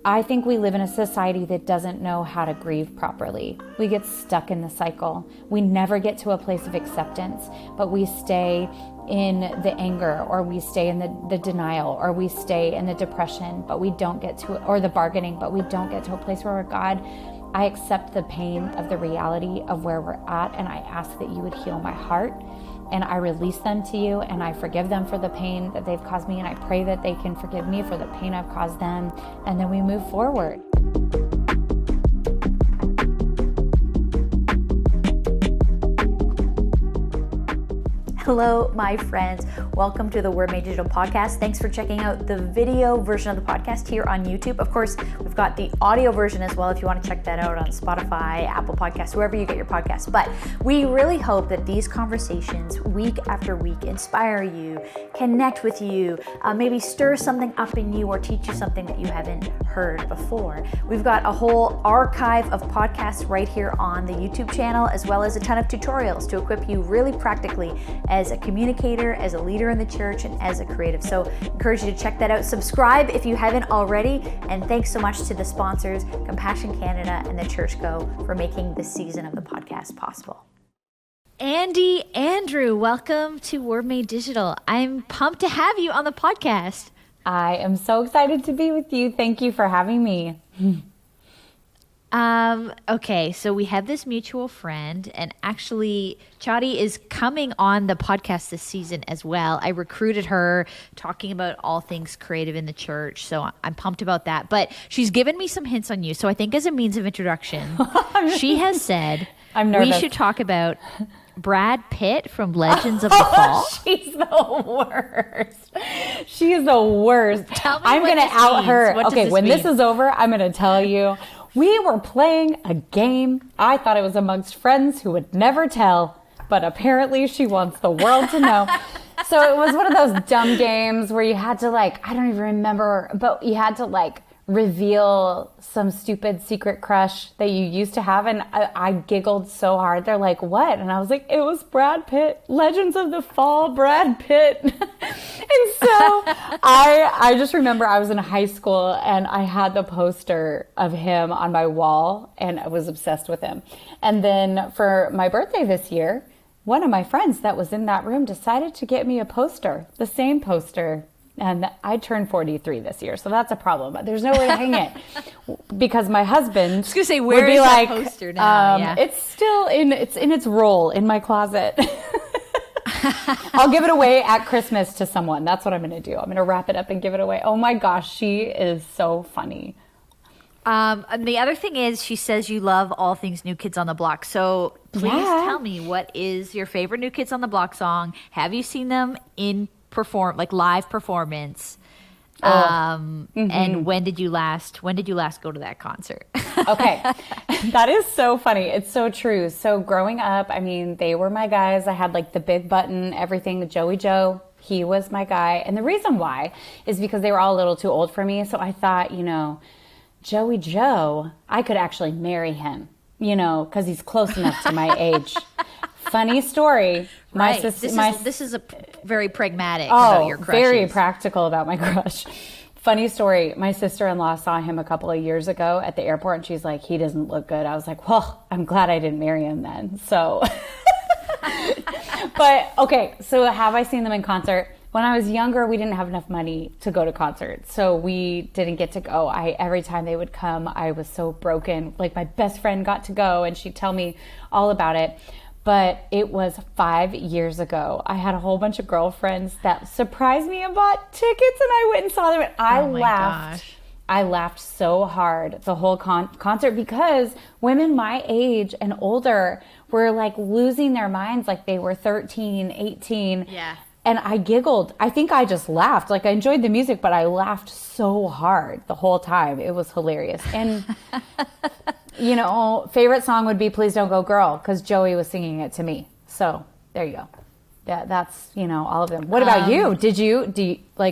I think we live in a society that doesn't know how to grieve properly. We get stuck in the cycle. We never get to a place of acceptance, but we stay in the anger, or we stay in the denial, or we stay in the depression, but we don't get to, or the bargaining, but we don't get to a place where we're, God, I accept the pain of the reality of where we're at, and I ask that you would heal my heart, and I release them to you, and I forgive them for the pain that they've caused me, and I pray that they can forgive me for the pain I've caused them, and then we move forward. Hello, my friends. Welcome to the Word Made Digital podcast. Thanks for checking out the video version of the podcast here on YouTube. Of course, we've got the audio version as well if you want to check that out on Spotify, Apple Podcasts, wherever you get your podcasts. But we really hope that these conversations week after week inspire you, connect with you, maybe stir something up in you or teach you something that you haven't heard before. We've got a whole archive of podcasts right here on the YouTube channel, as well as a ton of tutorials to equip you really practically as a communicator, as a leader in the church, and as a creative. So I encourage you to check that out. Subscribe if you haven't already. And thanks so much to the sponsors, Compassion Canada and the Church Go, for making this season of the podcast possible. Andi Andrew, welcome to Word Made Digital. I'm pumped to have you on the podcast. I am so excited to be with you. Thank you for having me. Okay, so we have this mutual friend, and actually Chadi is coming on the podcast this season as well. I recruited her talking about all things creative in the church, so I'm pumped about that. But she's given me some hints on you, so I think as a means of introduction, she has said we should talk about Brad Pitt from Legends of the Fall. She's the worst. She is the worst. Tell me I'm going to out her. Okay, when mean? this is over, I'm going to tell you. We were playing a game. I thought it was amongst friends who would never tell, but apparently she wants the world to know. So it was one of those dumb games where you had to I don't even remember, but you had to reveal some stupid secret crush that you used to have. And I giggled so hard. They're like, what? And I was like, it was Brad Pitt. Legends of the Fall, Brad Pitt. And so I just remember I was in high school and I had the poster of him on my wall and I was obsessed with him. And then for my birthday this year, one of my friends that was in that room decided to get me a poster, the same poster. And I turned 43 this year, so that's a problem. But there's no way to hang it because my husband I was gonna say, where is that poster now? Yeah. It's still in its roll in my closet. I'll give it away at Christmas to someone. That's what I'm going to do. I'm going to wrap it up and give it away. Oh my gosh, she is so funny. And the other thing is, she says you love all things New Kids on the Block. So please tell me, what is your favorite New Kids on the Block song? Have you seen them in live performance? And when did you last go to that concert? Okay. That is so funny. It's so true. So growing up, I mean, they were my guys. I had the big button, everything. Joey Joe, he was my guy. And the reason why is because they were all a little too old for me. So I thought, Joey Joe, I could actually marry him, because he's close enough to my age. Funny story. Right. This is a very pragmatic about your crushes. Very practical about my crush. Funny story. My sister-in-law saw him a couple of years ago at the airport, and she's like, he doesn't look good. I was like, well, I'm glad I didn't marry him then. So, but okay. So have I seen them in concert? When I was younger, we didn't have enough money to go to concerts, so we didn't get to go. Every time they would come, I was so broken. My best friend got to go, and she'd tell me all about it. But it was 5 years ago. I had a whole bunch of girlfriends that surprised me and bought tickets, and I went and saw them. And I laughed so hard the whole concert because women my age and older were losing their minds, they were 13, 18. Yeah. And I giggled. I think I just laughed. I enjoyed the music, but I laughed so hard the whole time. It was hilarious. And favorite song would be Please Don't Go Girl, because Joey was singing it to me. So there you go. Yeah, that's, all of them. What about you?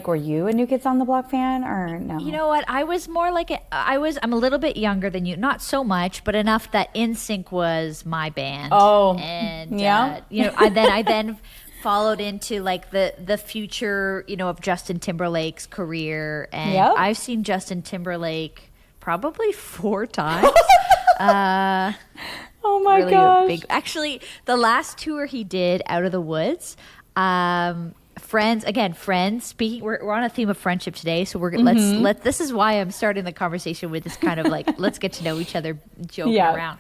Were you a New Kids on the Block fan or no? You know what? I was more I'm a little bit younger than you. Not so much, but enough that NSYNC was my band. Oh, and yeah. I then followed into the future, of Justin Timberlake's career. And I've seen Justin Timberlake probably 4 times. Oh my really gosh. Actually, the last tour he did, Out of the Woods, friends. Speaking, we're on a theme of friendship today, so let's. This is why I'm starting the conversation with this kind of like let's get to know each other, joking around.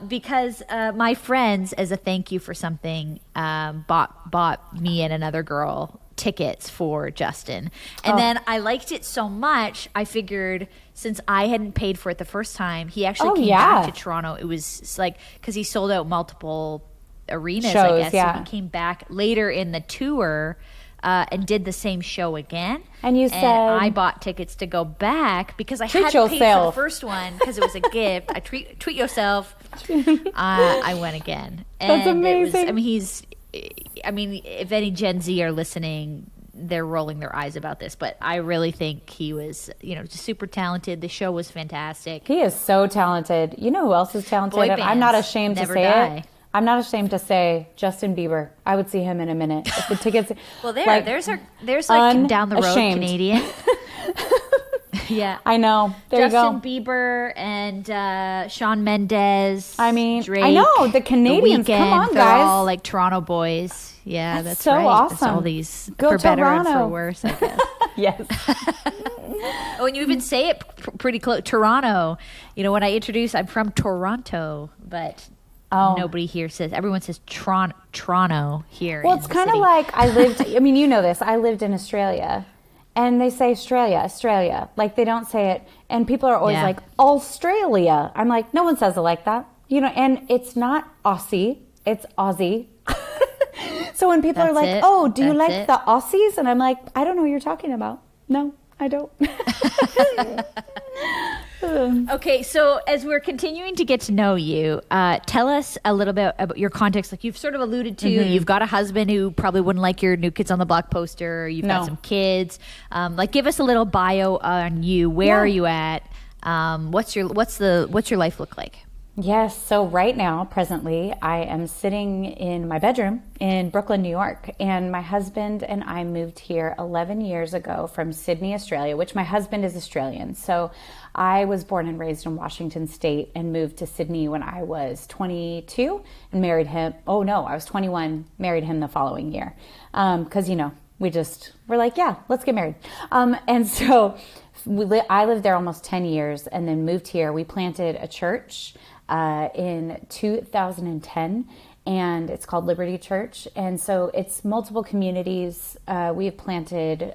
Because my friends, as a thank you for something, bought me and another girl tickets for Justin. And then I liked it so much, I figured since I hadn't paid for it the first time, he actually came back to Toronto. It was like, because he sold out multiple arenas, shows, I guess. So he came back later in the tour and did the same show again. And you said... I bought tickets to go back because I hadn't paid for the first one because it was a gift. I treat yourself. I went again. And that's amazing. If any Gen Z are listening, they're rolling their eyes about this, but I really think he was, just super talented. The show was fantastic. He is so talented. You know who else is talented? Boy And I'm not ashamed to never say die. it. I'm not ashamed to say Justin Bieber. I would see him in a minute. If the tickets... Well, there's unashamed. down the road Canadian. Yeah. I know. There Justin you go. Bieber and Shawn Mendes. I mean, Drake, I know. The Canadians, The Weeknd, come on, they're guys. all like Toronto boys. Yeah, that's so right. awesome. It's all these, Go for better and Toronto. for worse, I guess. Yes. Oh, and you even say it pretty close. Toronto. When I introduce, I'm from Toronto, but nobody here says, everyone says Toronto here. Well, it's kind of like you know this, I lived in Australia. And they say Australia. Like, they don't say it. And people are always like, Australia. I'm like, no one says it like that. And it's not Aussie. It's Aussie. So when people are like, do you like the Aussies? And I'm like, I don't know what you're talking about. No, I don't. Okay, so as we're continuing to get to know you, tell us a little bit about your context. Like you've sort of alluded to, you've got a husband who probably wouldn't like your New Kids on the Block poster. You've got some kids. Give us a little bio on you. Where are you at? What's your life look like? Yes. So right now, presently, I am sitting in my bedroom in Brooklyn, New York, and my husband and I moved here 11 years ago from Sydney, Australia, which my husband is Australian. So I was born and raised in Washington State and moved to Sydney when I was 22 and married him. Oh no, I was 21, married him the following year. Cause we're like, yeah, let's get married. And so I lived there almost 10 years and then moved here. We planted a church in 2010, and it's called Liberty Church. And so it's multiple communities. We have planted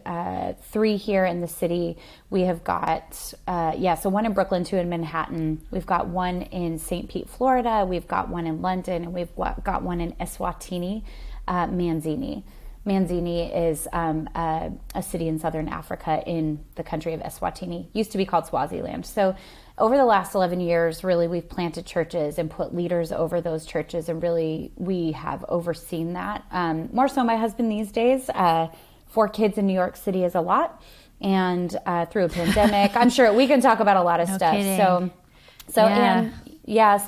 3 here in the city. We have got, so one in Brooklyn, 2 in Manhattan. We've got 1 in St. Pete, Florida. We've got 1 in London, and we've got 1 in Eswatini, Manzini. Manzini is a city in southern Africa in the country of Eswatini. Used to be called Swaziland. So over the last 11 years, really, we've planted churches and put leaders over those churches, and really, we have overseen that. More so my husband these days. 4 kids in New York City is a lot, and through a pandemic, I'm sure we can talk about a lot of stuff. Kidding. So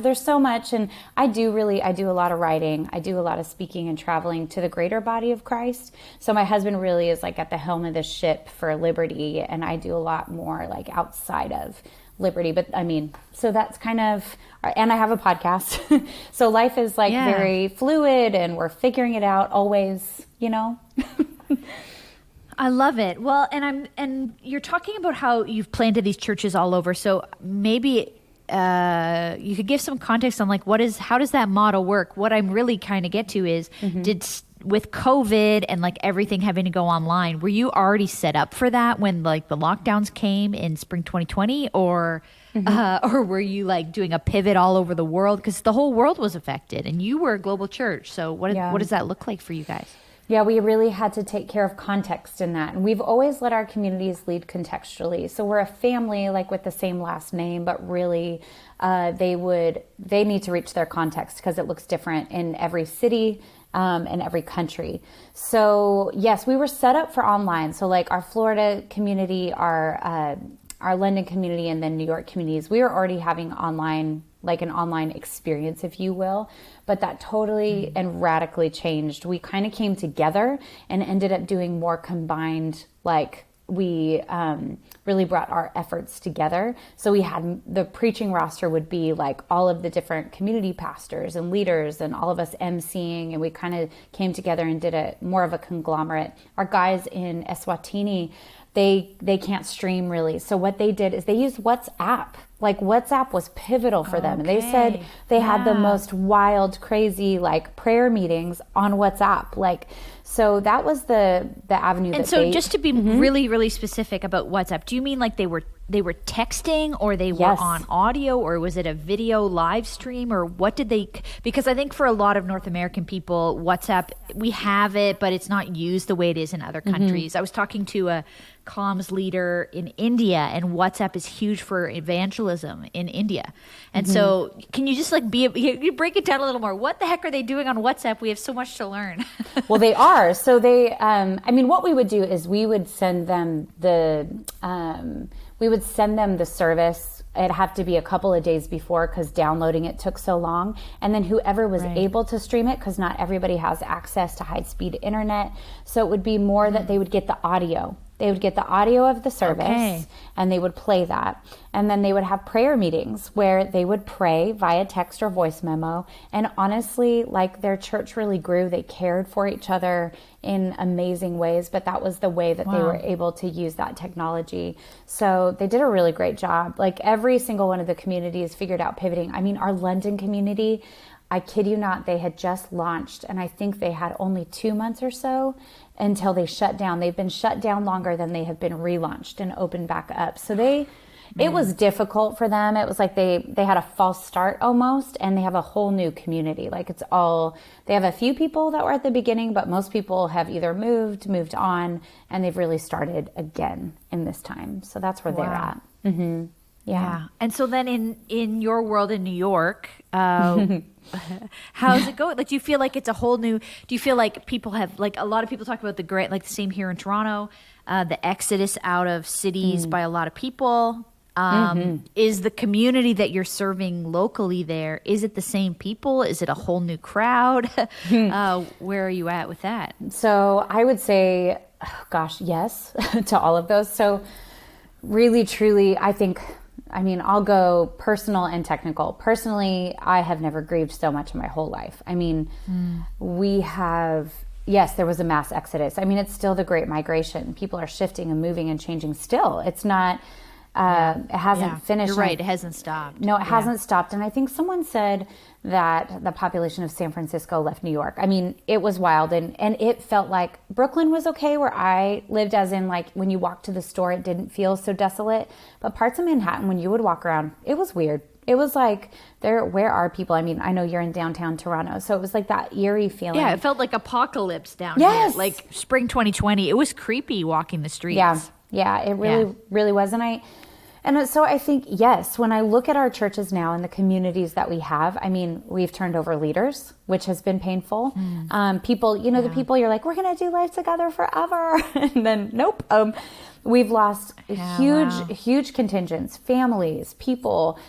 there's so much, and I do a lot of writing. I do a lot of speaking and traveling to the greater body of Christ. So my husband really is like at the helm of the ship for Liberty, and I do a lot more like outside of Liberty. But so that's kind of, and I have a podcast. So life is very fluid, and we're figuring it out always, I love it. Well, and you're talking about how you've planted these churches all over. So maybe you could give some context on how does that model work? What I'm really trying to get to is, with COVID and everything having to go online, were you already set up for that when the lockdowns came in spring 2020, or were you doing a pivot all over the world? Because the whole world was affected, and you were a global church. So what does that look like for you guys? Yeah, we really had to take care of context in that. And we've always let our communities lead contextually. So we're a family with the same last name, but really they need to reach their context because it looks different in every city and every country. So yes, we were set up for online. So our Florida community, our London community, and then New York communities, we were already having online, an online experience, if you will, but that totally and radically changed. We kind of came together and ended up doing more combined, we really brought our efforts together. So we had the preaching roster would be like all of the different community pastors and leaders and all of us emceeing, and we kind of came together and did a more of a conglomerate. Our guys in Eswatini, they can't stream really. So what they did is they used WhatsApp. Like WhatsApp was pivotal for them. And they said they had the most wild, crazy like prayer meetings on WhatsApp. Like, so that was the avenue. And so just to be really, really specific about WhatsApp, do you mean like they were texting, or they were on audio, or was it a video live stream, or what did they, because I think for a lot of North American people, WhatsApp, we have it, but it's not used the way it is in other countries. I was talking to a comms leader in India, and WhatsApp is huge for evangelism in India. And so can you just like you break it down a little more? What the heck are they doing on WhatsApp? We have so much to learn. Well, they are. So they, I mean, what we would do is we would send them the service. It'd have to be a couple of days before because downloading it took so long. And then whoever was able to stream it, because not everybody has access to high-speed internet. So it would be more that they would get the audio. They would get the audio of the service and they would play that. And then they would have prayer meetings where they would pray via text or voice memo. And honestly, like their church really grew. They cared for each other in amazing ways, but that was the way that they were able to use that technology. So they did a really great job. Like every single one of the communities figured out pivoting. I mean, our London community, I kid you not, they had just launched, and I think they had only 2 months or so until they shut down. They've been shut down longer than they have been relaunched and opened back up. So it was difficult for them. It was like they had a false start almost, and they have a whole new community. Like they have a few people that were at the beginning, but most people have either moved on, and they've really started again in this time. So that's where they're at. Mm-hmm. Yeah. And so then in your world in New York, how's it going? Like, do you feel like it's a whole new, do you feel like people have, like a lot of people talk about the great, like the same here in Toronto, the exodus out of cities by a lot of people. Is the community that you're serving locally there, is it the same people? Is it a whole new crowd? Where are you at with that? So I would say, yes, to all of those. So really, truly, I'll go personal and technical. Personally, I have never grieved so much in my whole life. I mean, there was a mass exodus. I mean, it's still the Great Migration. People are shifting and moving and changing still. It's not, it hasn't finished. You're right, it hasn't stopped. No, it hasn't stopped. And I think someone said that the population of San Francisco left New York. I mean, it was wild. And it felt like Brooklyn was okay where I lived, as in like when you walked to the store, it didn't feel so desolate. But parts of Manhattan, when you would walk around, it was weird. It was like, where are people? I mean, I know you're in downtown Toronto, so it was like that eerie feeling. Yeah, it felt like apocalypse down here. Like spring 2020. It was creepy walking the streets. Yeah, it really was. And so I think, yes, when I look at our churches now and the communities that we have, I mean, we've turned over leaders, which has been painful. People, the people you're like, we're going to do life together forever. And then, nope. We've lost huge contingents, families, people.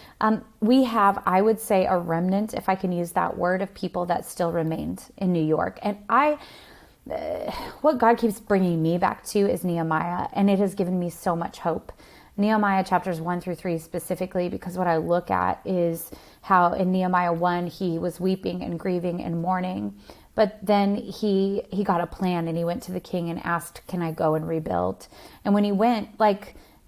We have, I would say, a remnant, if I can use that word, of people that still remained in New York. And what God keeps bringing me back to is Nehemiah, and it has given me so much hope. Nehemiah chapters 1-3 specifically, because what I look at is how in Nehemiah 1, he was weeping and grieving and mourning. But then he got a plan, and he went to the king and asked, can I go and rebuild? And when he went,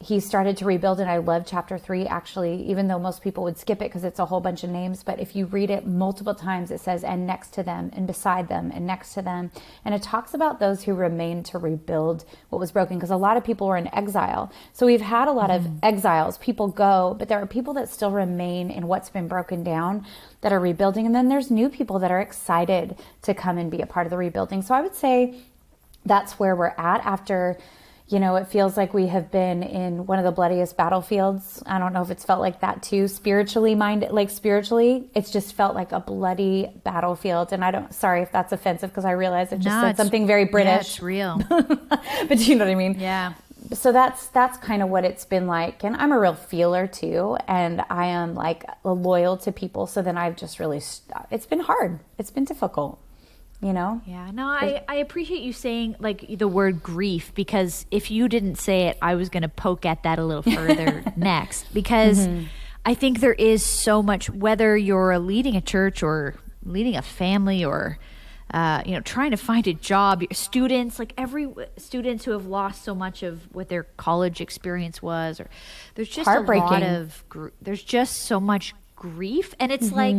he started to rebuild. And I love chapter 3, actually, even though most people would skip it because it's a whole bunch of names. But if you read it multiple times, it says, and next to them, and beside them, and next to them. And it talks about those who remained to rebuild what was broken, because a lot of people were in exile. So we've had a lot of exiles. People go, but there are people that still remain in what's been broken down that are rebuilding. And then there's new people that are excited to come and be a part of the rebuilding. So I would say that's where we're at after, it feels like we have been in one of the bloodiest battlefields. I don't know if it's felt like that too, spiritually, it's just felt like a bloody battlefield. And sorry if that's offensive, because I realize it just said something very British. Yeah, it's real. But you know what I mean? Yeah. So that's kind of what it's been like. And I'm a real feeler too. And I am like loyal to people. So then I've just really, it's been hard. It's been difficult. you know? Yeah, no, I appreciate you saying like the word grief, because if you didn't say it, I was going to poke at that a little further next, because I think there is so much, whether you're leading a church or leading a family or, trying to find a job, students, like students who have lost so much of what their college experience was, or there's just a lot of, there's just so much grief. And it's like,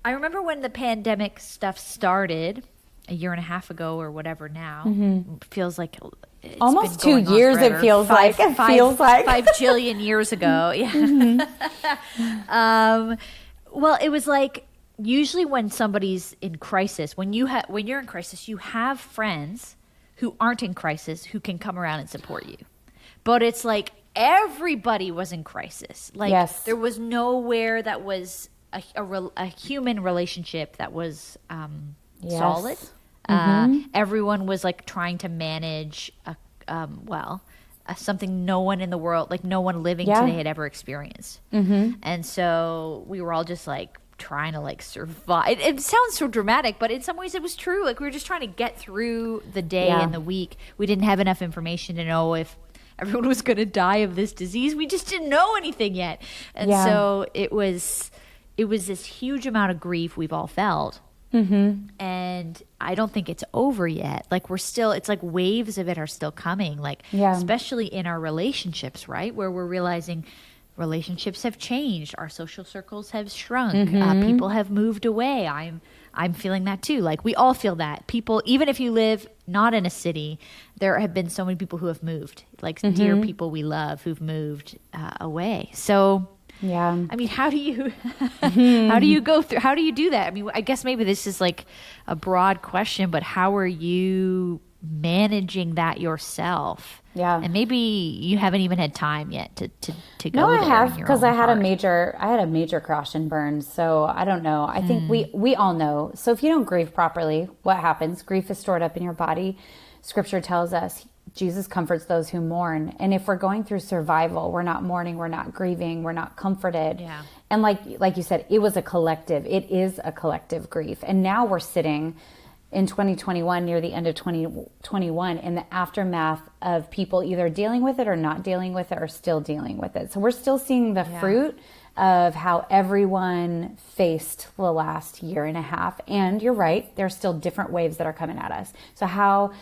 I remember when the pandemic stuff started, a year and a half ago or whatever now. Feels like it's almost been 2 years. It feels like 5 jillion years ago. Yeah. Well, it was like usually when somebody's in crisis, when you're in crisis, you have friends who aren't in crisis who can come around and support you. But it's like everybody was in crisis. Like there was nowhere that was a human relationship that was solid. Everyone was like trying to manage something no one in the world, like no one living today had ever experienced. And so we were all just like trying to like survive. It sounds so dramatic, but in some ways it was true. Like we were just trying to get through the day and the week. We didn't have enough information to know if everyone was going to die of this disease. We just didn't know anything yet. And so it was this huge amount of grief we've all felt. And I don't think it's over yet. Like it's like waves of it are still coming, like especially in our relationships, right? Where we're realizing relationships have changed. Our social circles have shrunk. People have moved away. I'm feeling that too. Like we all feel that. People, even if you live not in a city, there have been so many people who have moved, like dear people we love who've moved away. So I mean, how do you go through, how do you do that? I mean, I guess maybe this is like a broad question, but how are you managing that yourself? And maybe you haven't even had time yet to go. No, I have, because I had a major crash and burn. So I don't know. I think we all know. So if you don't grieve properly, what happens? Grief is stored up in your body. Scripture tells us Jesus comforts those who mourn. And if we're going through survival, we're not mourning, we're not grieving, we're not comforted. And like you said, it was a collective. It is a collective grief. And now we're sitting in 2021, near the end of 2021, in the aftermath of people either dealing with it or not dealing with it or still dealing with it. So we're still seeing the fruit of how everyone faced the last year and a half. And you're right, there's still different waves that are coming at us. So how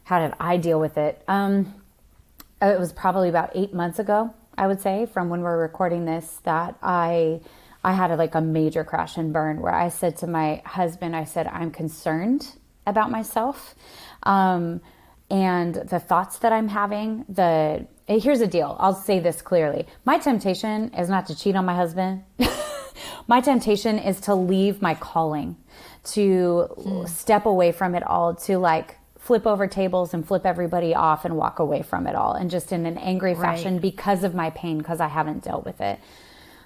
did I deal with it? It was probably about 8 months ago, I would say, from when we're recording this, that I had a major crash and burn where I said to my husband, I said, I'm concerned about myself. And the thoughts that I'm having, here's the deal. I'll say this clearly. My temptation is not to cheat on my husband. My temptation is to leave my calling, to step away from it all, to flip over tables and flip everybody off and walk away from it all. And just in an angry fashion because of my pain, because I haven't dealt with it.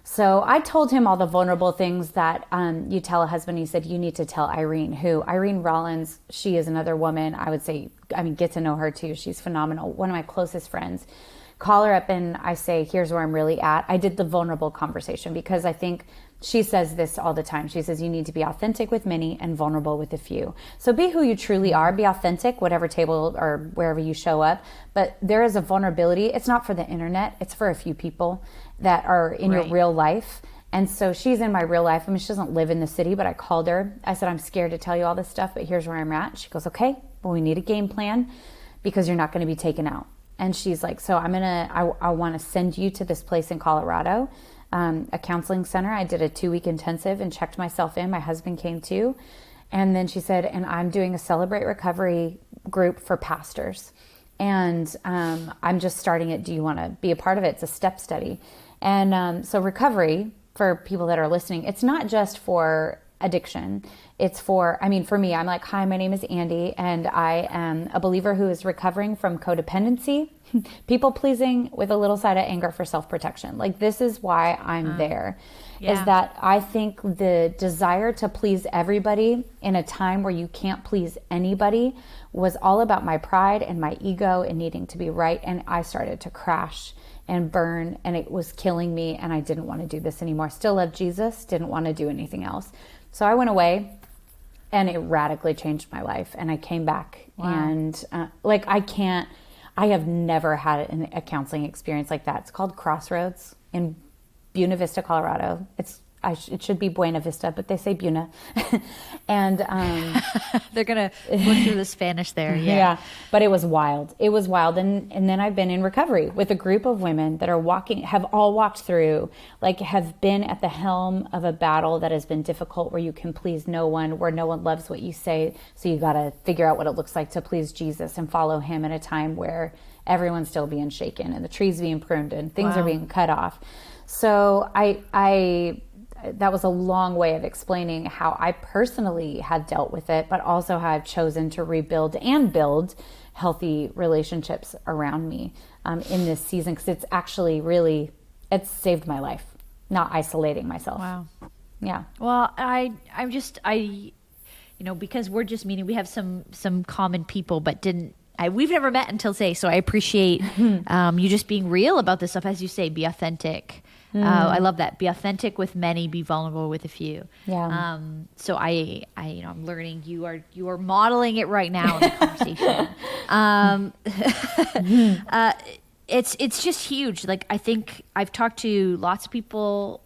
So I told him all the vulnerable things that you tell a husband. He said, you need to tell Irene. Irene Rollins, she is another woman. I would say, get to know her too. She's phenomenal. One of my closest friends. Call her up and I say, here's where I'm really at. I did the vulnerable conversation because I think she says this all the time. She says, you need to be authentic with many and vulnerable with a few. So be who you truly are. Be authentic, whatever table or wherever you show up. But there is a vulnerability. It's not for the internet. It's for a few people that are in your real life. And so she's in my real life. She doesn't live in the city, but I called her. I said, I'm scared to tell you all this stuff, but here's where I'm at. She goes, okay, well, we need a game plan because you're not going to be taken out. And she's like, so I want to send you to this place in Colorado, a counseling center. I did a 2-week intensive and checked myself in. My husband came too. And then she said, and I'm doing a Celebrate Recovery group for pastors. And I'm just starting it. Do you want to be a part of it? It's a step study. And so recovery, for people that are listening, it's not just for addiction. It's for me, I'm like, hi, my name is Andi, and I am a believer who is recovering from codependency, people pleasing with a little side of anger for self-protection. This is why I'm there, is that I think the desire to please everybody in a time where you can't please anybody was all about my pride and my ego and needing to be right. And I started to crash and burn, and it was killing me, and I didn't want to do this anymore. Still love Jesus, didn't want to do anything else. So I went away, and it radically changed my life. And I came back and I have never had a counseling experience like that. It's called Crossroads in Buena Vista, Colorado. It should be Buena Vista, but they say Buena. And they're going to look through the Spanish there. Yeah. But it was wild. It was wild. And then I've been in recovery with a group of women that have all walked through, like have been at the helm of a battle that has been difficult, where you can please no one, where no one loves what you say. So you got to figure out what it looks like to please Jesus and follow him at a time where everyone's still being shaken and the trees being pruned and things are being cut off. So that was a long way of explaining how I personally had dealt with it, but also how I've chosen to rebuild and build healthy relationships around me in this season, because it's actually it's saved my life, not isolating myself. Wow. Yeah. Well, because we're just meeting, we have some common people, but we've never met until today. So I appreciate you just being real about this stuff. As you say, be authentic. I love that. Be authentic with many, be vulnerable with a few. Yeah. So I'm learning. You are modeling it right now in the conversation. It's just huge. Like, I think I've talked to lots of people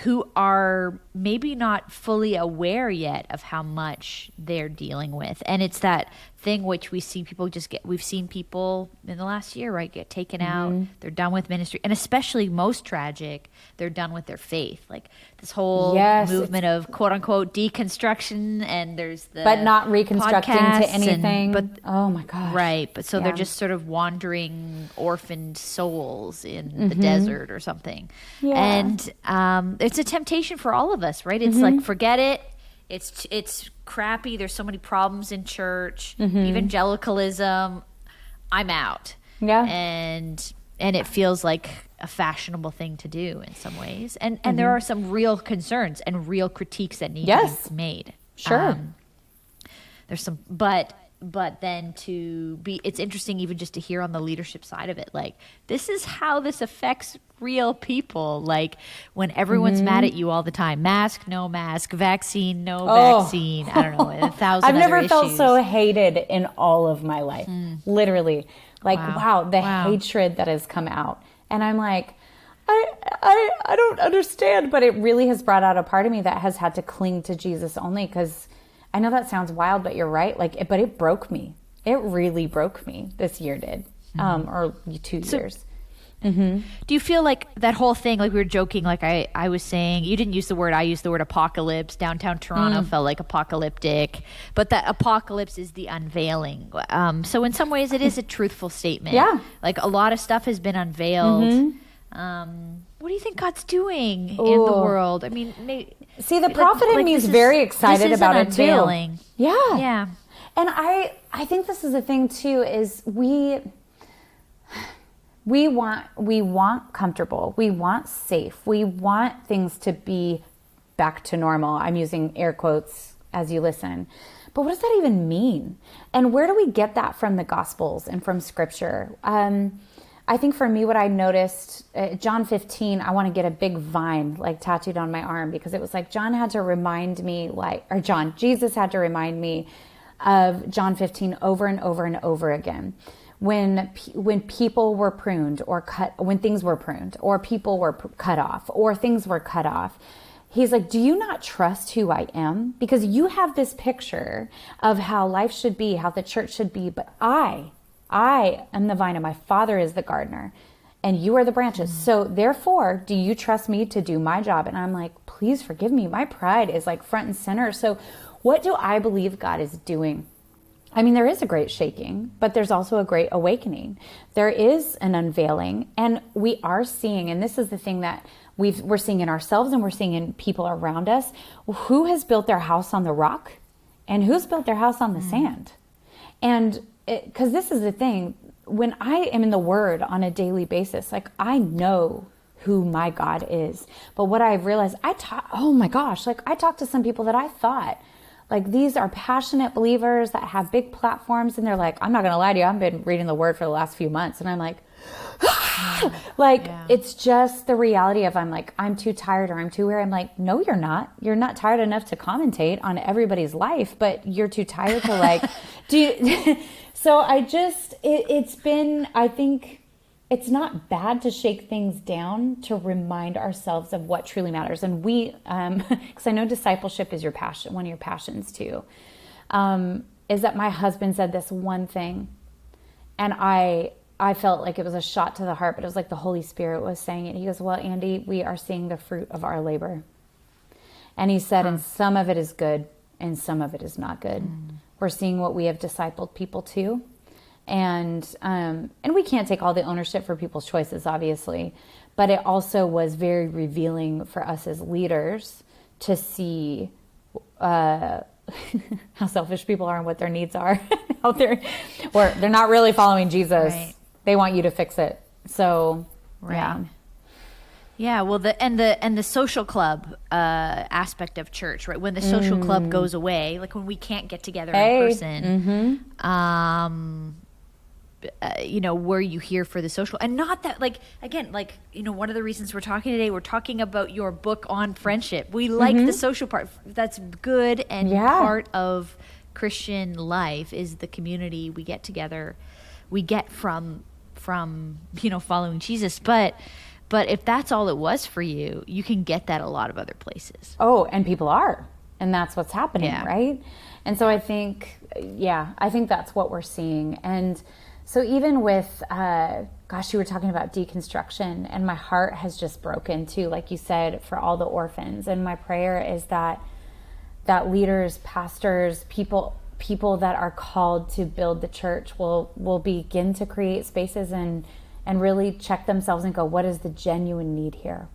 who are maybe not fully aware yet of how much they're dealing with. And it's that thing which we've seen people in the last year, right, get taken out. They're done with ministry. And especially most tragic, they're done with their faith. Like this whole movement of quote unquote deconstruction, and there's but not reconstructing to anything. Oh my gosh. Right. But so they're just sort of wandering orphaned souls in the desert or something. Yeah. And it's a temptation for all of us, right? It's like, forget it. It's crappy. There's so many problems in church, evangelicalism. I'm out. Yeah. And it feels like a fashionable thing to do in some ways. And there are some real concerns and real critiques that need to be made. Sure. There's some, but then it's interesting even just to hear on the leadership side of it. Like, this is how this affects real people. Like when everyone's mad at you all the time, mask, no mask, vaccine, no vaccine. I don't know, 1,000 I've never other felt issues. so hated in all of my life. Literally. Like, wow, the hatred that has come out. And I'm like, I don't understand, but it really has brought out a part of me that has had to cling to Jesus only, because I know that sounds wild, but you're right. But it broke me. It really broke me. This year did, or 2 years. Do you feel like that whole thing, like we were joking, like I was saying, you didn't use the word, I used the word apocalypse. Downtown Toronto felt like apocalyptic, but that apocalypse is the unveiling. So in some ways it is a truthful statement. Yeah. Like a lot of stuff has been unveiled. What do you think God's doing in the world? I mean, see, the prophet in me is very excited about it too. Yeah. Yeah. And I think this is the thing too, is we want comfortable. We want safe. We want things to be back to normal. I'm using air quotes as you listen. But what does that even mean? And where do we get that from the Gospels and from Scripture? I think for me, what I noticed, John 15, I want to get a big vine like tattooed on my arm, because it was like Jesus had to remind me of John 15 over and over and over again. When people were pruned or cut, when things were pruned or people were cut off or things were cut off, he's like, do you not trust who I am? Because you have this picture of how life should be, how the church should be, but I am the vine and my Father is the gardener and you are the branches. So therefore, do you trust me to do my job? And I'm like, please forgive me. My pride is like front and center. So what do I believe God is doing? I mean, there is a great shaking, but there's also a great awakening. There is an unveiling, and we are seeing, and this is the thing that we're seeing in ourselves and we're seeing in people around us, who has built their house on the rock and who's built their house on the sand. And because this is the thing, when I am in the Word on a daily basis, like I know who my God is. But what I've realized, I talk to some people that I thought, like, these are passionate believers that have big platforms, and they're like, I'm not going to lie to you, I've been reading the Word for the last few months. And I'm like, like, Yeah. it's just the reality of I'm too tired or I'm too weary. I'm like, no, you're not. You're not tired enough to commentate on everybody's life, but you're too tired to like, so it's been, I think, it's not bad to shake things down to remind ourselves of what truly matters. And we, because I know discipleship is your passion, one of your passions too, is that my husband said this one thing, and I felt like it was a shot to the heart, but it was like the Holy Spirit was saying it. He goes, well, Andi, we are seeing the fruit of our labor. And he said, and some of it is good and some of it is not good. We're seeing what we have discipled people to. And we can't take all the ownership for people's choices, obviously, but it also was very revealing for us as leaders to see how selfish people are and what their needs are out there, or they're not really following Jesus. Right. They want you to fix it. So, Right. Yeah, well, the social club aspect of church, right? When the social club goes away, like when we can't get together in person, were you here for the social? And not that, like, again, like, one of the reasons we're talking today, we're talking about your book on friendship. We like the social part. That's good, and part of Christian life is the community we get together. We get from following Jesus. But if that's all it was for you, you can get that a lot of other places. Oh, and people are. And that's what's happening, right? And so I think that's what we're seeing. And so even with, you were talking about deconstruction, and my heart has just broken too, like you said, for all the orphans. And my prayer is that leaders, pastors, people that are called to build the church will begin to create spaces and really check themselves and go, what is the genuine need here?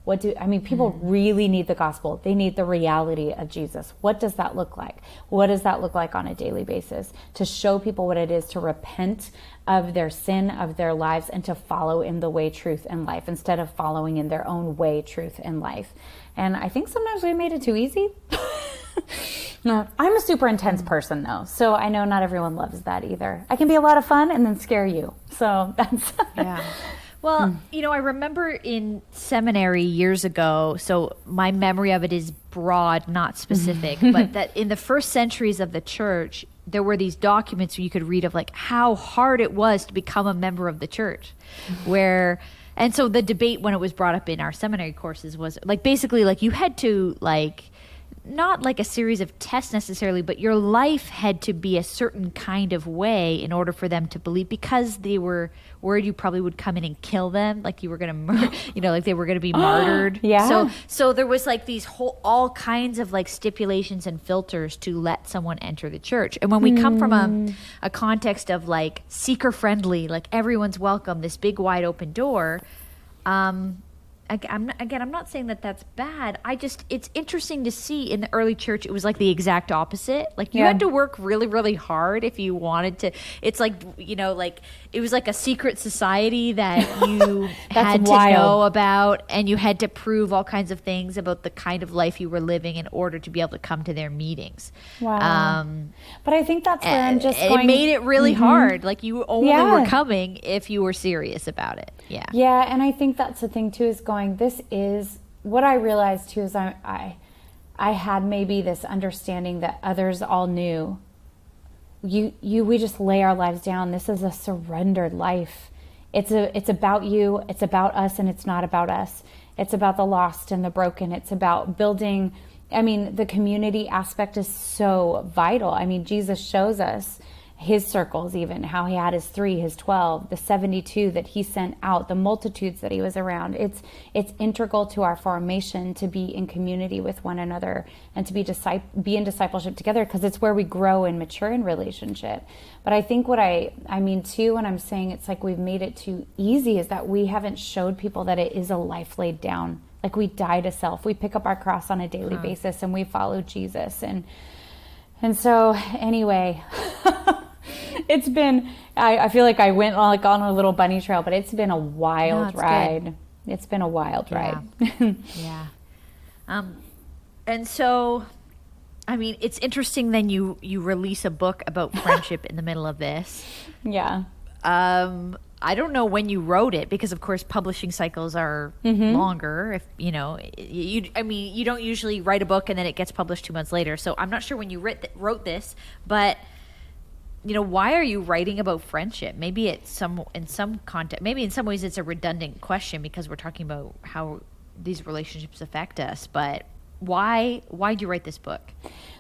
People really need the gospel. They need the reality of Jesus. What does that look like? What does that look like on a daily basis? To show people what it is to repent of their sin, of their lives, and to follow in the way, truth, and life, instead of following in their own way, truth, and life. And I think sometimes we made it too easy. No, I'm a super intense person though, so I know not everyone loves that either. I can be a lot of fun and then scare you. So that's Well, I remember in seminary years ago, so my memory of it is broad, not specific, but that in the first centuries of the church, there were these documents where you could read of like how hard it was to become a member of the church, and so the debate when it was brought up in our seminary courses was like, basically like you had to like, not like a series of tests necessarily, but your life had to be a certain kind of way in order for them to believe, because they were worried you probably would come in and kill them, like you were going to, like they were going to be martyred. So there was like these all kinds of like stipulations and filters to let someone enter the church. And when we come from a context of like seeker friendly, like everyone's welcome, this big wide open door, I'm not saying that that's bad. It's interesting to see in the early church, it was like the exact opposite. Like you had to work really, really hard if you wanted to. It's like, like it was like a secret society that you had to know about, and you had to prove all kinds of things about the kind of life you were living in order to be able to come to their meetings. Wow. But I think that's where I'm just going. It made it really hard. Like you only were coming if you were serious about it. Yeah. Yeah, and I think that's the thing too, is this is what I realized too, is I had maybe this understanding that others all knew. We just lay our lives down. This is a surrendered life. It's about you, it's about us, and it's not about us. It's about the lost and the broken. It's about building. The community aspect is so vital. Jesus shows us his circles, even how he had his 3, his 12, the 72 that he sent out, the multitudes that he was around. It's integral to our formation to be in community with one another and to be in discipleship together, because it's where we grow and mature in relationship. But I think what I mean too, when I'm saying it's like we've made it too easy, is that we haven't showed people that it is a life laid down. Like we die to self, we pick up our cross on a daily basis, and we follow Jesus. And so anyway, it's been, I feel like I went like on a little bunny trail, but it's been a wild ride. Good. It's been a wild ride. Yeah. And so, it's interesting then you release a book about friendship in the middle of this. Yeah. I don't know when you wrote it, because of course publishing cycles are longer. If you know, you don't usually write a book and then it gets published 2 months later. So I'm not sure when you wrote this, but why are you writing about friendship? Maybe in some context, maybe in some ways it's a redundant question because we're talking about how these relationships affect us. But why'd you write this book?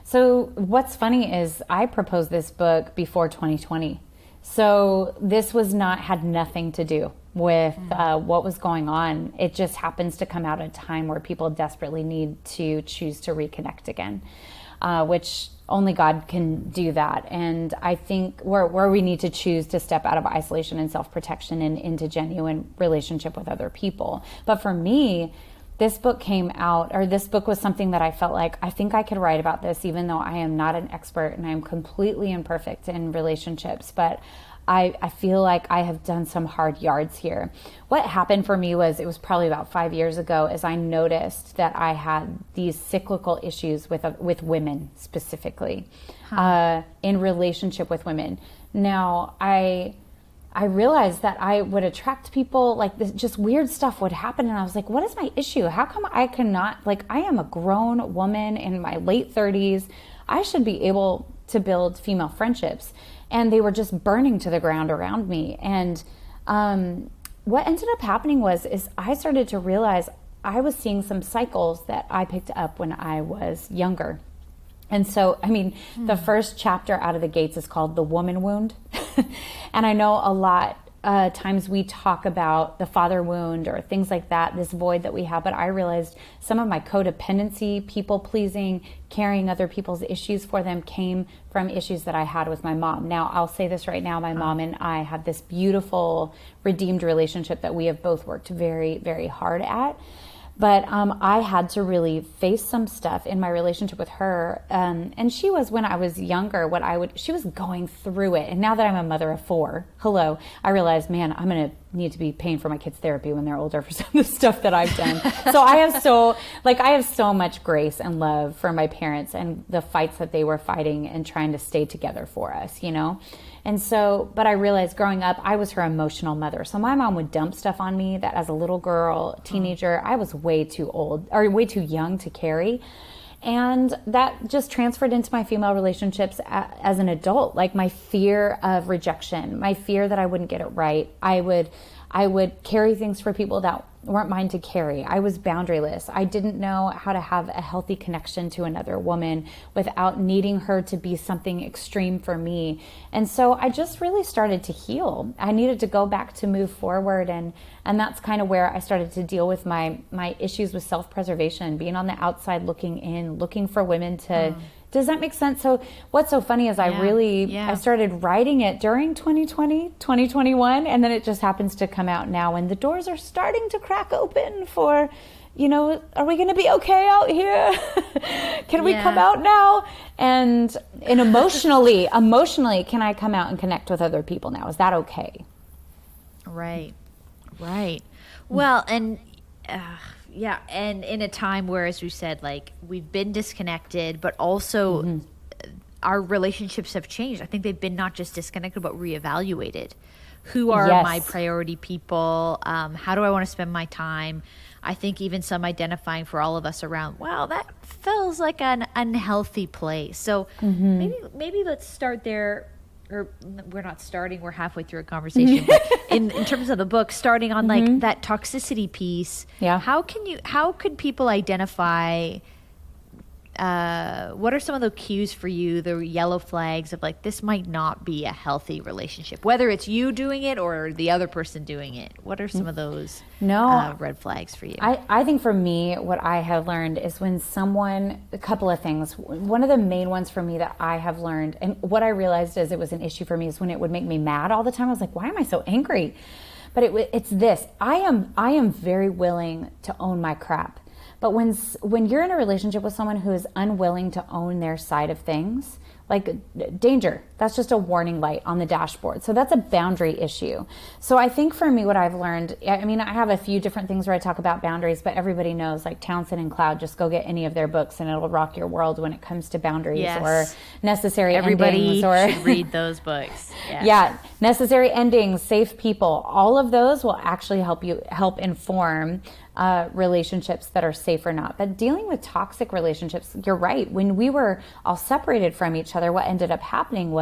So what's funny is I proposed this book before 2020. So this had nothing to do with what was going on. It just happens to come out at a time where people desperately need to choose to reconnect again, which only God can do that. And I think where we need to choose to step out of isolation and self-protection and into genuine relationship with other people. But for me, this book was something that I felt like, I think I could write about this, even though I am not an expert and I'm completely imperfect in relationships. But I feel like I have done some hard yards here. What happened for me was, it was probably about 5 years ago, as I noticed that I had these cyclical issues with women specifically, in relationship with women. Now, I realized that I would attract people, like this, just weird stuff would happen. And I was like, what is my issue? How come I cannot, I am a grown woman in my late 30s. I should be able to build female friendships. And they were just burning to the ground around me. And what ended up happening is I started to realize I was seeing some cycles that I picked up when I was younger. And so, the first chapter out of the gates is called The Woman Wound. And I know a lot times we talk about the father wound or things like that, this void that we have. But I realized some of my codependency, people pleasing, carrying other people's issues for them came from issues that I had with my mom. Now, I'll say this right now, my mom and I have this beautiful, redeemed relationship that we have both worked very, very hard at. But I had to really face some stuff in my relationship with her. And she was, when I was younger, she was going through it. And now that I'm a mother of 4, I realized, man, I'm going to need to be paying for my kids' therapy when they're older for some of the stuff that I've done. So I have so much grace and love for my parents and the fights that they were fighting and trying to stay together for us, And so, but I realized growing up, I was her emotional mother. So my mom would dump stuff on me that as a little girl, teenager, I was way too young to carry. And that just transferred into my female relationships as an adult, like my fear of rejection, my fear that I wouldn't get it right. I would carry things for people that weren't mine to carry. I was boundaryless. I didn't know how to have a healthy connection to another woman without needing her to be something extreme for me. And so I just really started to heal. I needed to go back to move forward. And that's kind of where I started to deal with my issues with self-preservation, being on the outside looking in, looking for women to... Does that make sense? So what's so funny is I started writing it during 2020, 2021, and then it just happens to come out now, and the doors are starting to crack open for, are we going to be okay out here? Can we come out now? And emotionally, can I come out and connect with other people now? Is that okay? Right. Well, and and in a time where, as we said, we've been disconnected, but also our relationships have changed. I think they've been not just disconnected, but reevaluated. Who are my priority people? How do I want to spend my time? I think even some identifying for all of us around, wow, that feels like an unhealthy place. So maybe let's start there. Or we're not starting, we're halfway through a conversation. But in terms of the book, starting on that toxicity piece, how could people identify, what are some of the cues for you, the yellow flags of this might not be a healthy relationship, whether it's you doing it or the other person doing it? What are some of those red flags for you? I think for me, what I have learned is when a couple of things. One of the main ones for me that I have learned, and what I realized is it was an issue for me, is when it would make me mad all the time. I was like, why am I so angry? But it's this. I am very willing to own my crap. But when you're in a relationship with someone who is unwilling to own their side of things, like danger. That's just a warning light on the dashboard. So that's a boundary issue. So I think for me, what I've learned, I mean, I have a few different things where I talk about boundaries, but everybody knows, like Townsend and Cloud, just go get any of their books and it'll rock your world when it comes to boundaries or necessary endings. Or should read those books. Yeah, necessary endings, safe people. All of those will actually help inform relationships that are safe or not. But dealing with toxic relationships, you're right. When we were all separated from each other, what ended up happening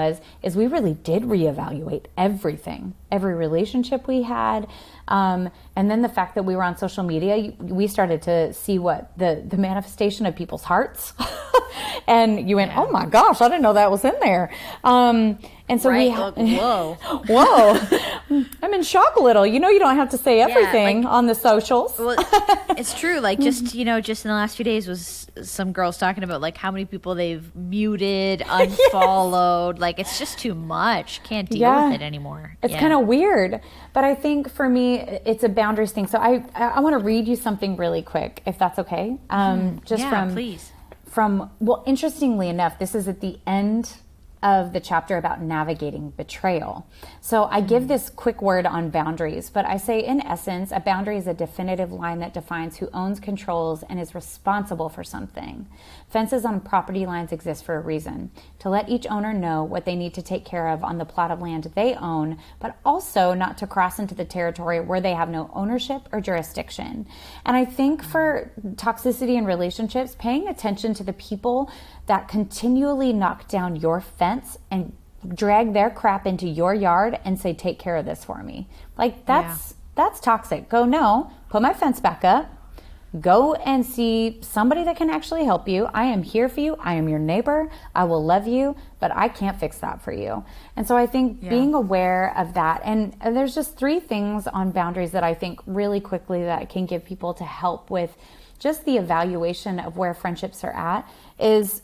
is we really did reevaluate everything, every relationship we had. And then the fact that we were on social media, we started to see what the manifestation of people's hearts. And you went, oh my gosh, I didn't know that was in there. And so whoa, I'm in shock a little. You don't have to say everything on the socials. Well, it's true. Like just in the last few days was some girls talking about like how many people they've muted, unfollowed. Like it's just too much. Can't deal with it anymore. It's kind of weird. But I think for me, it's a boundaries thing. So I want to read you something really quick, if that's okay. Please. Well, interestingly enough, this is at the end of the chapter about navigating betrayal. So I give this quick word on boundaries, but I say in essence, a boundary is a definitive line that defines who owns, controls, and is responsible for something. Fences on property lines exist for a reason, to let each owner know what they need to take care of on the plot of land they own, but also not to cross into the territory where they have no ownership or jurisdiction. And I think for toxicity in relationships, paying attention to the people that continually knock down your fence and drag their crap into your yard and say, take care of this for me. Like that's toxic. Go, no, put my fence back up. Go and see somebody that can actually help you. I am here for you. I am your neighbor. I will love you, but I can't fix that for you. And so I think being aware of that, and there's just 3 things on boundaries that I think really quickly that can give people to help with just the evaluation of where friendships are at is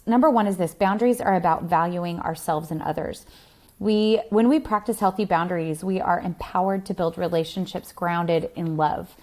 number 1 is this: boundaries are about valuing ourselves and others. When we practice healthy boundaries, we are empowered to build relationships grounded in love.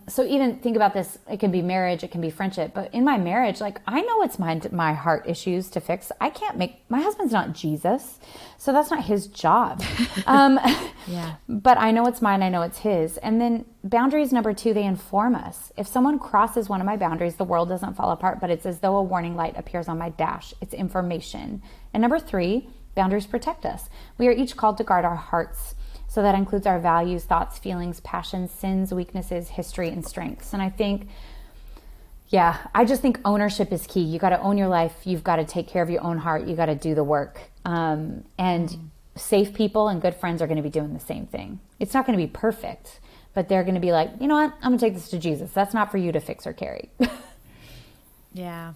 So even think about this, it can be marriage, it can be friendship, but in my marriage, like I know it's my heart issues to fix. I can't my husband's not Jesus, so that's not his job. But I know it's mine, I know it's his. And then boundaries, number 2, they inform us. If someone crosses one of my boundaries, the world doesn't fall apart, but it's as though a warning light appears on my dash. It's information. And number 3, boundaries protect us. We are each called to guard our hearts. So that includes our values, thoughts, feelings, passions, sins, weaknesses, history, and strengths. And I think, I just think ownership is key. You got to own your life. You've got to take care of your own heart. You got to do the work. And safe people and good friends are going to be doing the same thing. It's not going to be perfect, but they're going to be like, you know what? I'm going to take this to Jesus. That's not for you to fix or carry. Yeah.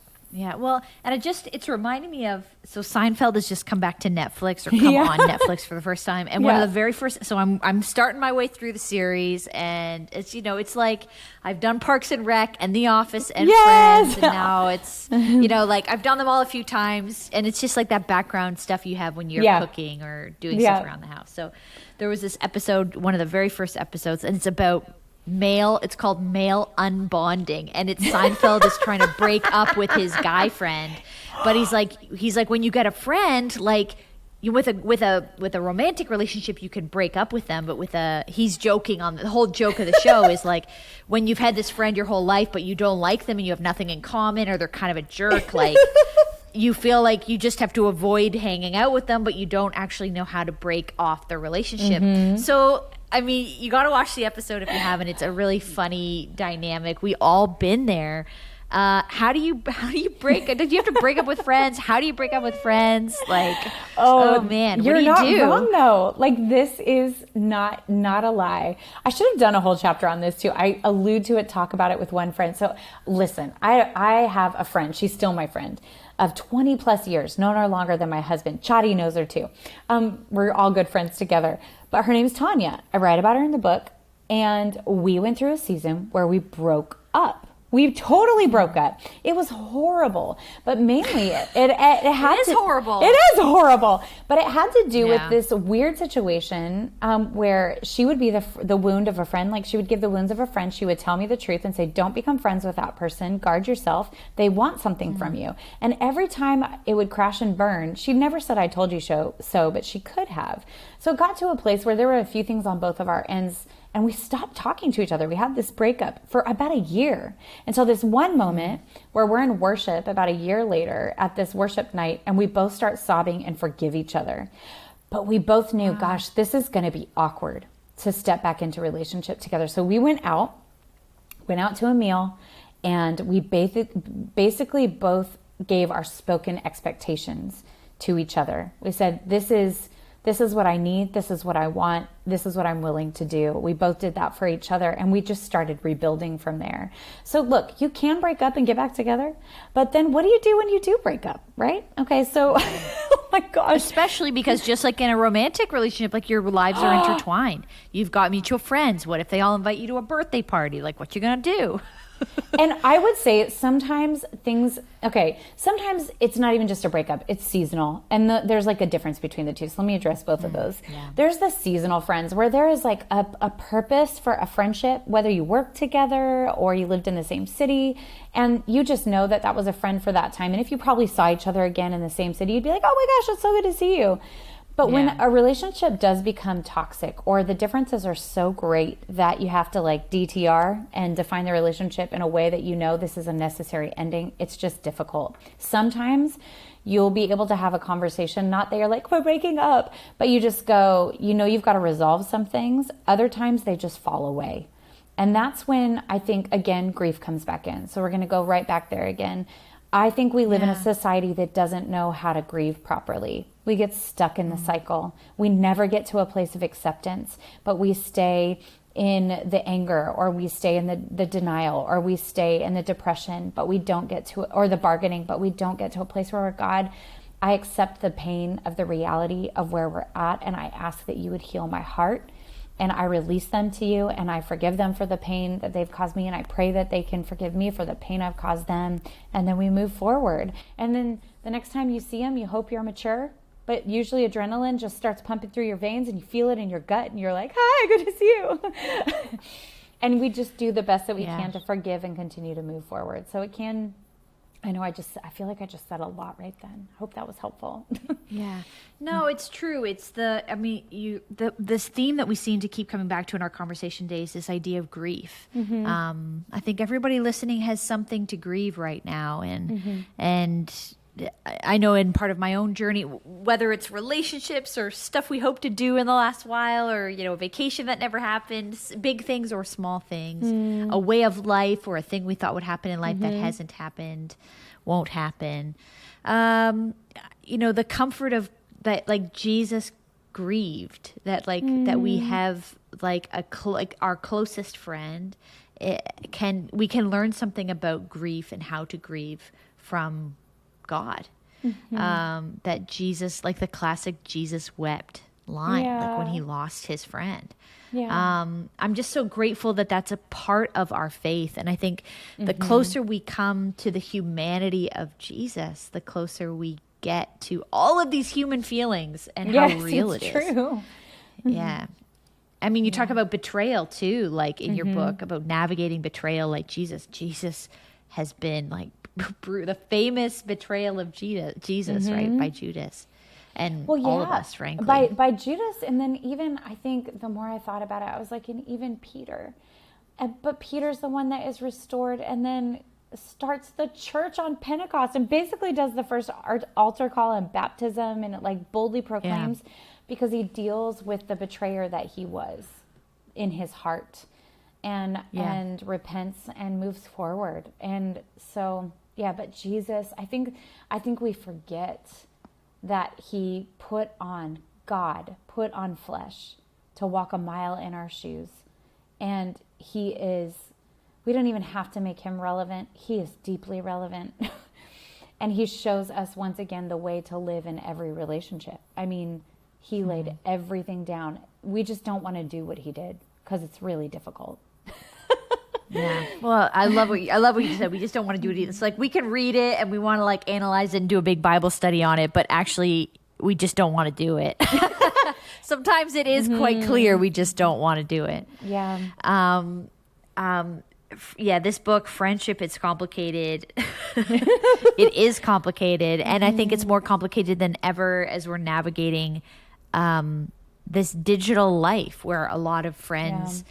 Well, and it's reminding me of, so Seinfeld has just come back to Netflix or come on Netflix for the first time. And one of the very first, so I'm starting my way through the series, and it's, it's like I've done Parks and Rec and The Office and Friends. And now it's, like I've done them all a few times, and it's just like that background stuff you have when you're cooking or doing stuff around the house. So there was this episode, one of the very first episodes, and it's about it's called male unbonding, and it's Seinfeld is trying to break up with his guy friend, but he's like when you get a friend, like you with a romantic relationship, you can break up with them, but he's joking on the whole joke of the show is like when you've had this friend your whole life but you don't like them and you have nothing in common, or they're kind of a jerk, like you feel like you just have to avoid hanging out with them, but you don't actually know how to break off the relationship. So I mean, you got to watch the episode if you haven't. It's a really funny dynamic. We all been there. How do you break? Did you have to break up with friends? How do you break up with friends? Like, oh man, you're what do you not do? Wrong though. Like this is not a lie. I should have done a whole chapter on this too. I allude to it, talk about it with one friend. So listen, I have a friend. She's still my friend of 20 plus years, known her longer than my husband. Chadi knows her too. We're all good friends together. But her name's Tanya. I write about her in the book, and we went through a season where we broke up. We totally broke up. It was horrible, but mainly it had It is horrible. It is horrible, but it had to do with this weird situation where she would be the wound of a friend. Like, she would give the wounds of a friend. She would tell me the truth and say, "Don't become friends with that person. Guard yourself. They want something from you." And every time it would crash and burn, she never said, "I told you so," but she could have. So it got to a place where there were a few things on both of our ends, and we stopped talking to each other. We had this breakup for about a year, until this one moment where we're in worship about a year later at this worship night, and we both start sobbing and forgive each other. But we both knew, gosh, this is going to be awkward to step back into relationship together. So we went out to a meal, and we basically both gave our spoken expectations to each other. We said, this is what I need. This is what I want. This is what I'm willing to do. We both did that for each other, and we just started rebuilding from there. So look, you can break up and get back together, but then what do you do when you do break up, right? Okay, so, oh my gosh. Especially because just like in a romantic relationship, like your lives are intertwined. You've got mutual friends. What if they all invite you to a birthday party? Like, what you gonna do? And I would say sometimes it's not even just a breakup, it's seasonal. And there's like a difference between the two. So let me address both of those. Yeah. There's the seasonal friends where there is like a purpose for a friendship, whether you work together or you lived in the same city, and you just know that was a friend for that time. And if you probably saw each other again in the same city, you'd be like, oh my gosh, it's so good to see you. But when a relationship does become toxic, or the differences are so great that you have to like DTR and define the relationship in a way that you know this is a necessary ending, it's just difficult. Sometimes you'll be able to have a conversation, not that you're like, we're breaking up, but you just go, you know, you've got to resolve some things. Other times they just fall away. And that's when I think, again, grief comes back in. So we're going to go right back there again. I think we live in a society that doesn't know how to grieve properly. We get stuck in the cycle. We never get to a place of acceptance, but we stay in the anger, or we stay in the denial, or we stay in the depression, but we don't get to, or the bargaining, but we don't get to a place where we're, God, I accept the pain of the reality of where we're at, and I ask that you would heal my heart. And I release them to you, and I forgive them for the pain that they've caused me, and I pray that they can forgive me for the pain I've caused them. And then we move forward. And then the next time you see them, you hope you're mature, but usually adrenaline just starts pumping through your veins, and you feel it in your gut, and you're like, hi, good to see you. And we just do the best that we can to forgive and continue to move forward. So it can, I feel like I just said a lot right then. Hope that was helpful. Yeah. No, it's true. It's this theme that we seem to keep coming back to in our conversation days, this idea of grief. Mm-hmm. I think everybody listening has something to grieve right now. And I know in part of my own journey, whether it's relationships or stuff we hope to do in the last while, or, a vacation that never happened, big things or small things, a way of life or a thing we thought would happen in life that hasn't happened, won't happen. The comfort of that, like Jesus grieved, that that we have our closest friend. We can learn something about grief and how to grieve from God. That Jesus, like the classic Jesus wept line, like when he lost his friend. I'm just so grateful that that's a part of our faith. And I think the closer we come to the humanity of Jesus, the closer we get to all of these human feelings and how real it is. True. Yeah. I mean, you talk about betrayal too, like in your book, about navigating betrayal, like Jesus has been like the famous betrayal of Jesus, right, by Judas, and all of us, frankly, by Judas, and then even I think the more I thought about it, I was like, and even Peter, but Peter's the one that is restored, and then starts the church on Pentecost, and basically does the first altar call and baptism, and it like boldly proclaims, because he deals with the betrayer that he was in his heart, and repents and moves forward, and so. Yeah, but Jesus, I think we forget that he put on flesh to walk a mile in our shoes. And we don't even have to make him relevant. He is deeply relevant. And he shows us once again the way to live in every relationship. I mean, he laid everything down. We just don't want to do what he did because it's really difficult. Yeah. Well, I love what you said. We just don't want to do it either. It's like we can read it and we want to like analyze it and do a big Bible study on it, but actually we just don't want to do it. Sometimes it is quite clear we just don't want to do it. Yeah. Yeah, this book, Friendship, it's complicated. It is complicated. And I think it's more complicated than ever as we're navigating this digital life where a lot of friends,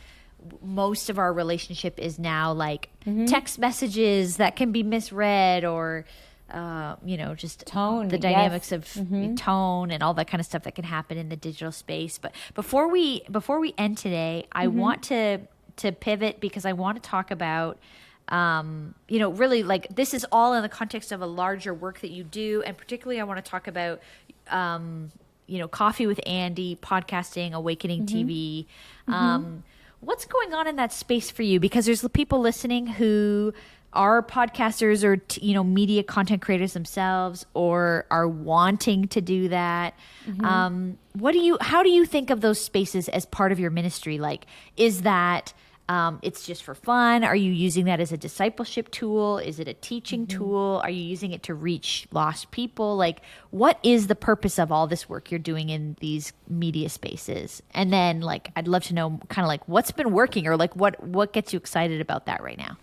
most of our relationship is now like text messages that can be misread or, just tone, the dynamics of tone and all that kind of stuff that can happen in the digital space. But before we end today, I want to pivot because I want to talk about, really like this is all in the context of a larger work that you do. And particularly I want to talk about, Coffee with Andi, podcasting, Awakening TV. What's going on in that space for you? Because there's people listening who are podcasters or, media content creators themselves or are wanting to do that. How do you think of those spaces as part of your ministry? Like, is that, it's just for fun? Are you using that as a discipleship tool? Is it a teaching tool? Are you using it to reach lost people? Like, what is the purpose of all this work you're doing in these media spaces? And then, like, I'd love to know kind of like what's been working or like what gets you excited about that right now?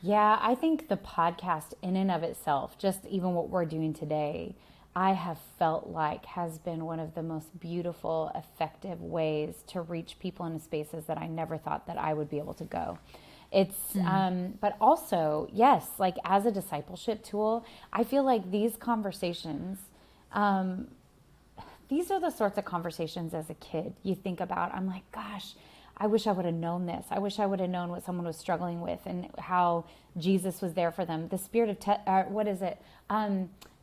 Yeah, I think the podcast in and of itself, just even what we're doing today, I have felt like has been one of the most beautiful, effective ways to reach people in spaces that I never thought that I would be able to go. It's, but also, yes, like as a discipleship tool, I feel like these conversations, these are the sorts of conversations as a kid you think about. I'm like, gosh, I wish I would have known this. I wish I would have known what someone was struggling with and how Jesus was there for them. The spirit of,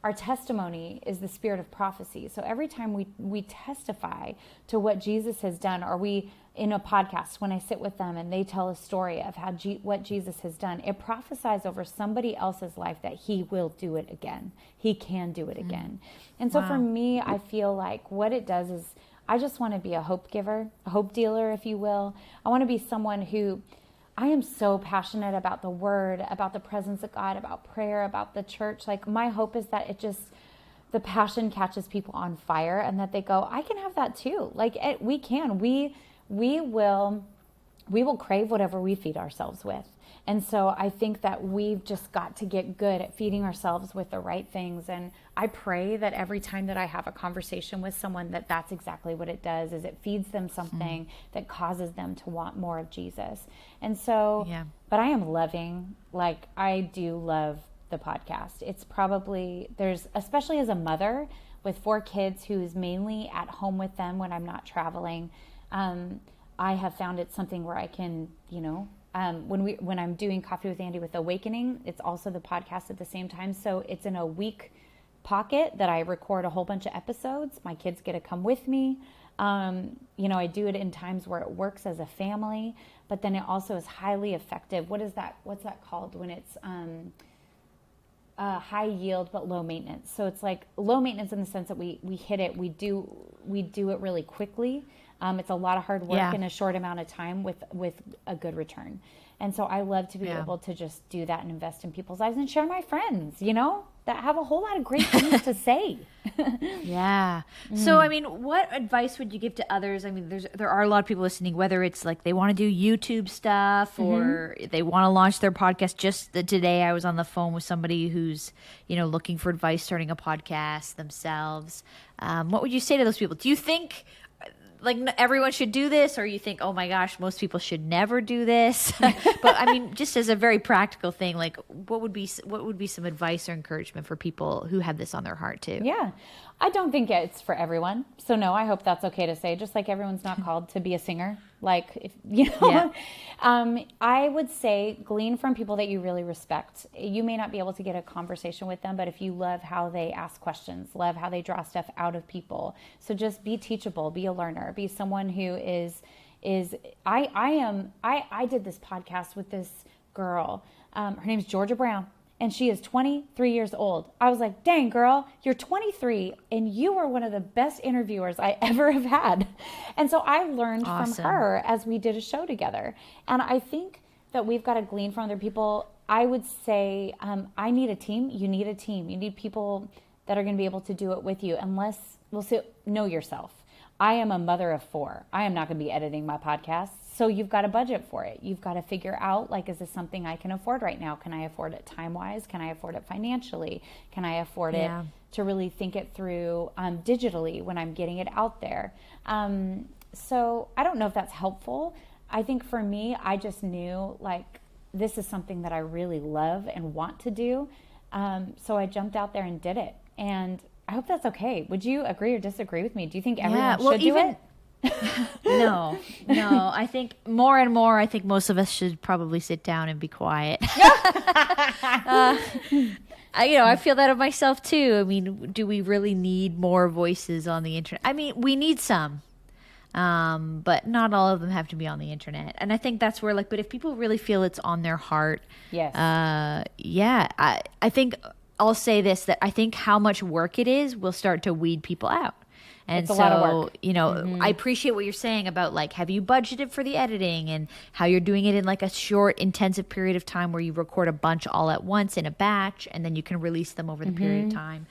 our testimony is the spirit of prophecy. So every time we testify to what Jesus has done, or we in a podcast, when I sit with them and they tell a story of how what Jesus has done, it prophesies over somebody else's life that he will do it again. He can do it again. And so for me, I feel like what it does is I just want to be a hope giver, a hope dealer, if you will. I want to be someone who, I am so passionate about the word, about the presence of God, about prayer, about the church. Like my hope is that the passion catches people on fire and that they go, I can have that too. Like we can, we will crave whatever we feed ourselves with. And so I think that we've just got to get good at feeding ourselves with the right things. And I pray that every time that I have a conversation with someone, that's exactly what it does, is it feeds them something that causes them to want more of Jesus. And so, but I am loving, like I do love the podcast. It's probably, especially as a mother with 4 kids who's mainly at home with them when I'm not traveling, I have found it something where I can, when I'm doing Coffee with Andi with Awakening, it's also the podcast at the same time. So it's in a week pocket that I record a whole bunch of episodes. My kids get to come with me. I do it in times where it works as a family, but then it also is highly effective. What's that called when it's high yield but low maintenance? So it's like low maintenance in the sense that we hit it, we do it really quickly. It's a lot of hard work in a short amount of time with a good return. And so I love to be able to just do that and invest in people's lives and share my friends, that have a whole lot of great things to say. So, I mean, what advice would you give to others? I mean, there are a lot of people listening, whether it's like they want to do YouTube stuff or they want to launch their podcast. Just today I was on the phone with somebody who's, looking for advice starting a podcast themselves. What would you say to those people? Do you think like everyone should do this, or you think, oh my gosh, most people should never do this? But I mean, just as a very practical thing, like what would be some advice or encouragement for people who have this on their heart too? Yeah, I don't think it's for everyone. So no, I hope that's okay to say. Just like everyone's not called to be a singer. Like, I would say glean from people that you really respect. You may not be able to get a conversation with them, but if you love how they ask questions, love how they draw stuff out of people. So just be teachable, be a learner, be someone who I did this podcast with this girl. Her name's Georgia Brown. And she is 23 years old. I was like, dang, girl, you're 23 and you are one of the best interviewers I ever have had. And so I learned from her as we did a show together. And I think that we've got to glean from other people, I would say I need a team. You need a team. You need people that are going to be able to do it with you. Know yourself. I am a mother of 4. I am not going to be editing my podcast. So you've got to budget for it. You've got to figure out, like, is this something I can afford right now? Can I afford it time-wise? Can I afford it financially? Can I afford it to really think it through digitally when I'm getting it out there? So I don't know if that's helpful. I think for me, I just knew, like, this is something that I really love and want to do. So I jumped out there and did it. And I hope that's okay. Would you agree or disagree with me? Do you think everyone should do it? No. I think more and more, I think most of us should probably sit down and be quiet. I feel that of myself too. I mean, do we really need more voices on the internet? I mean, we need some, but not all of them have to be on the internet. And I think that's where, like, but if people really feel it's on their heart, I think I'll say this, that I think how much work it is will start to weed people out. And it's a lot of work. I appreciate what you're saying about, like, have you budgeted for the editing and how you're doing it in, like, a short, intensive period of time where you record a bunch all at once in a batch and then you can release them over the period of time.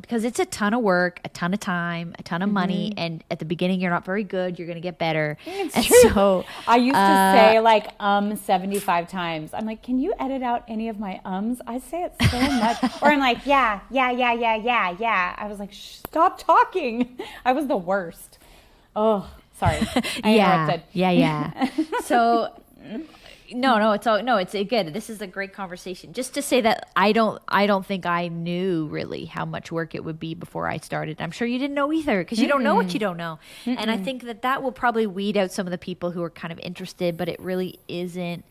Because it's a ton of work, a ton of time, a ton of money. And at the beginning, you're not very good. You're going to get better. It's true. So, I used to say, like, 75 times. I'm like, can you edit out any of my ums? I say it so much. Or I'm like, yeah. I was like, stop talking. I was the worst. Oh, sorry. I interrupted. Yeah. So... it's good. This is a great conversation. Just to say that I don't think I knew really how much work it would be before I started. I'm sure you didn't know either, because you don't know what you don't know. And I think that will probably weed out some of the people who are kind of interested, but it really isn't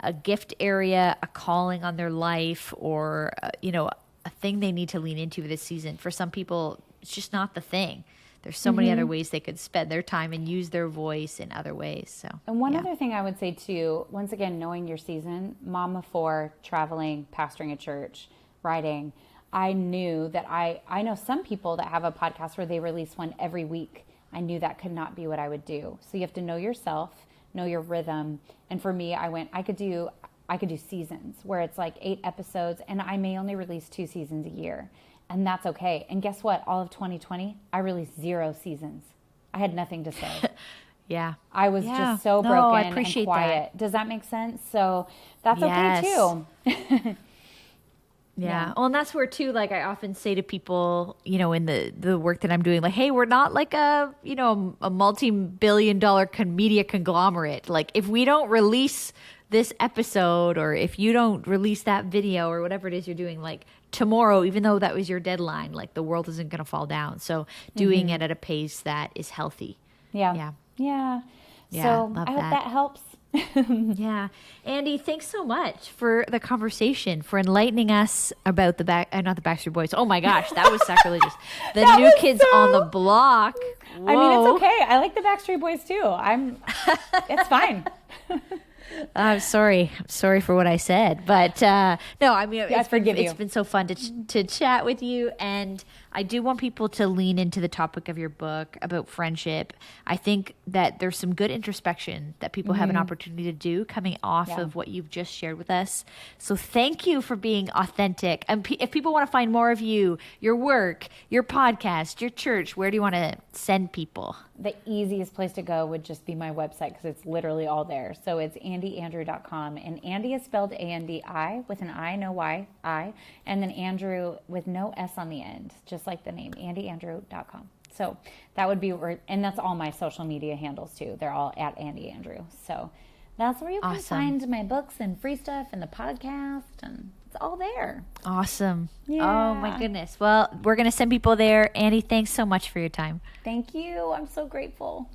a gift area, a calling on their life, or a thing they need to lean into this season. For some people, it's just not the thing. There's so many other ways they could spend their time and use their voice in other ways. So, and one other thing I would say too, once again, knowing your season, mom of 4, traveling, pastoring a church, writing, I knew that I know some people that have a podcast where they release one every week. I knew that could not be what I would do. So you have to know yourself, know your rhythm. And for me, I could do seasons where it's like 8 episodes, and I may only release 2 seasons a year. And that's okay. And guess what? All of 2020, I released 0 seasons. I had nothing to say. Yeah. I was just so broken and quiet. That. Does that make sense? So that's okay too. Yeah. Well, and that's where too, like, I often say to people, in the work that I'm doing, like, hey, we're not like a multi-billion-dollar media conglomerate. Like, if we don't release this episode, or if you don't release that video, or whatever it is you're doing, like, tomorrow, even though that was your deadline, like, the world isn't going to fall down. So doing it at a pace that is healthy. Yeah. So I hope that helps. Yeah. Andi, thanks so much for the conversation, for enlightening us about not the Backstreet Boys. Oh my gosh, that was sacrilegious. The New Kids on the Block. Whoa. I mean, it's okay. I like the Backstreet Boys too. It's fine. I'm sorry for what I said, but no, I mean, I forgive you. It's been so fun to chat with you, and I do want people to lean into the topic of your book about friendship. I think that there's some good introspection that people have an opportunity to do coming off of what you've just shared with us. So thank you for being authentic. And if people want to find more of you, your work, your podcast, your church, where do you want to send people? The easiest place to go would just be my website, because it's literally all there. So it's andiandrew.com, and Andi is spelled A-N-D-I with an I, no Y, I, and then Andrew with no S on the end, just like the name, andiandrew.com. So that would be where, and that's all my social media handles too. They're all at Andi Andrew. So that's where you can find my books and free stuff and the podcast, and it's all there. Awesome. Yeah. Oh my goodness. Well, we're going to send people there. Andi, thanks so much for your time. Thank you. I'm so grateful.